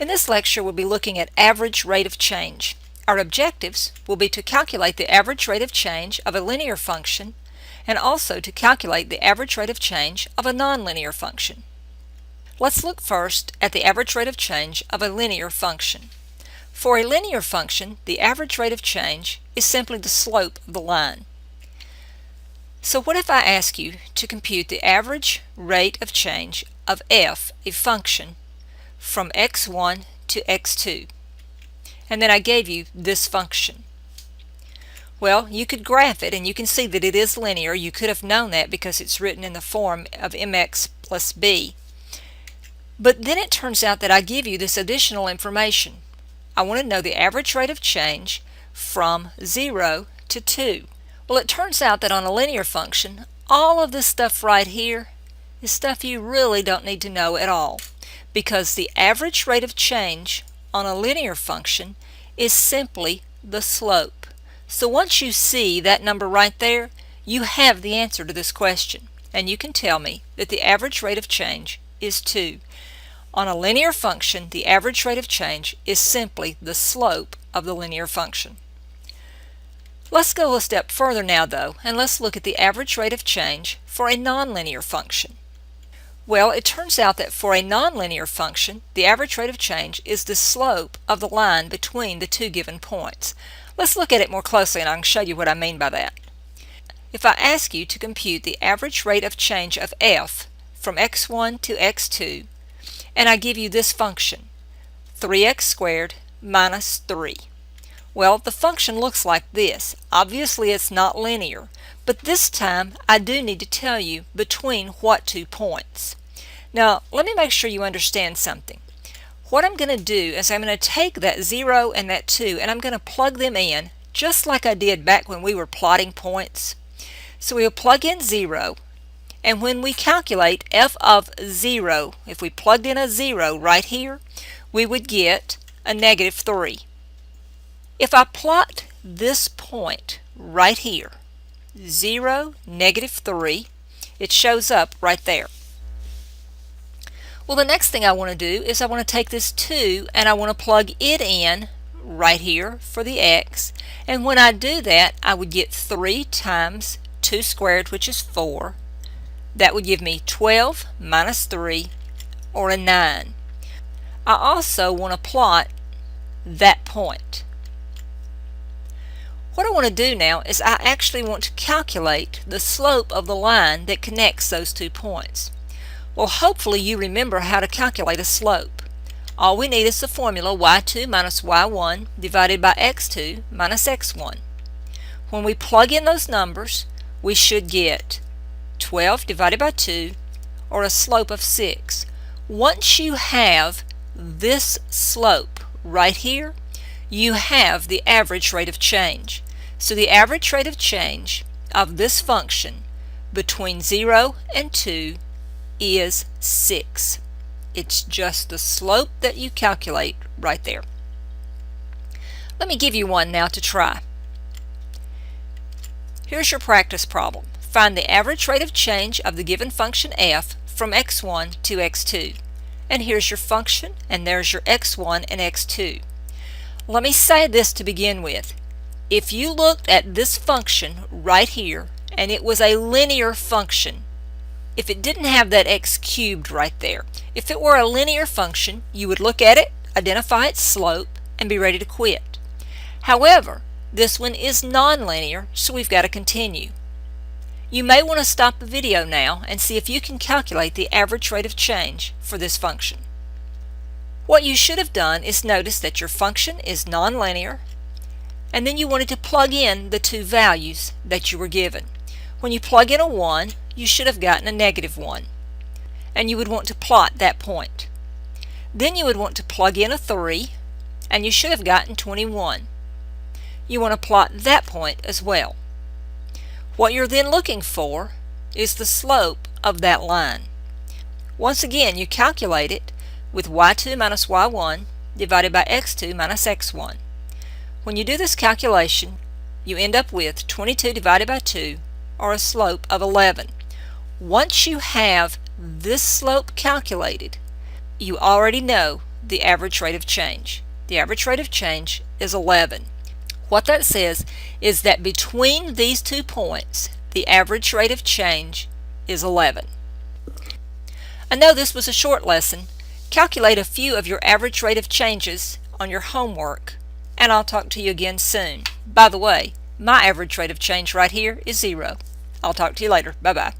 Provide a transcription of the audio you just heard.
In this lecture, we'll be looking at average rate of change. Our objectives will be to calculate the average rate of change of a linear function and also to calculate the average rate of change of a nonlinear function. Let's look first at the average rate of change of a linear function. For a linear function, the average rate of change is simply the slope of the line. So what if I ask you to compute the average rate of change of f, a function, from x1 to x2, and then I gave you this function? Well, you could graph it and you can see that it is linear. You could have known that because it's written in the form of mx plus b. But then it turns out that I give you this additional information. I want to know the average rate of change from 0 to 2. Well, it turns out that on a linear function, all of this stuff right here is stuff you really don't need to know at all, because the average rate of change on a linear function is simply the slope. So once you see that number right there, you have the answer to this question, and you can tell me that the average rate of change is 2. On a linear function, the average rate of change is simply the slope of the linear function. Let's go a step further now, though, and let's look at the average rate of change for a nonlinear function. Well, it turns out that for a nonlinear function, the average rate of change is the slope of the line between the two given points. Let's look at it more closely and I can show you what I mean by that. If I ask you to compute the average rate of change of f from x1 to x2, and I give you this function, 3x squared minus 3. Well, the function looks like this. Obviously it's not linear, but this time I do need to tell you between what two points. Now, let me make sure you understand something. What I'm going to do is I'm going to take that 0 and that 2 and I'm going to plug them in just like I did back when we were plotting points. So we'll plug in 0, and when we calculate f of 0, if we plugged in a 0 right here, we would get a negative 3. If I plot this point right here, 0, negative 3, it shows up right there. Well, the next thing I want to do is I want to take this 2 and I want to plug it in right here for the x, and when I do that, I would get 3 times 2 squared, which is 4. That would give me 12 minus 3, or a 9. I also want to plot that point. What I want to do now is I actually want to calculate the slope of the line that connects those 2 points. Well, hopefully you remember how to calculate a slope. All we need is the formula y2 minus y1 divided by x2 minus x1. When we plug in those numbers, we should get 12 divided by 2, or a slope of 6. Once you have this slope right here, you have the average rate of change. So the average rate of change of this function between 0 and 2 is 6. It's just the slope that you calculate right there. Let me give you one now to try. Here's your practice problem. Find the average rate of change of the given function f from x1 to x2. And here's your function, and there's your x1 and x2. Let me say this to begin with. If you looked at this function right here, and it was a linear function, if it didn't have that x cubed right there, if it were a linear function, you would look at it, identify its slope, and be ready to quit. However, this one is nonlinear, so we've got to continue. You may want to stop the video now and see if you can calculate the average rate of change for this function. What you should have done is notice that your function is nonlinear, and then you wanted to plug in the 2 values that you were given. When you plug in a 1, you should have gotten a negative 1, and you would want to plot that point. Then you would want to plug in a 3, and you should have gotten 21. You want to plot that point as well. What you're then looking for is the slope of that line. Once again, you calculate it with y2 minus y1 divided by x2 minus x1. When you do this calculation, you end up with 22 divided by 2, or a slope of 11. Once you have this slope calculated, you already know the average rate of change. The average rate of change is 11. What that says is that between these 2 points, the average rate of change is 11. I know this was a short lesson. Calculate a few of your average rate of changes on your homework, and I'll talk to you again soon. By the way, my average rate of change right here is 0. I'll talk to you later. Bye-bye.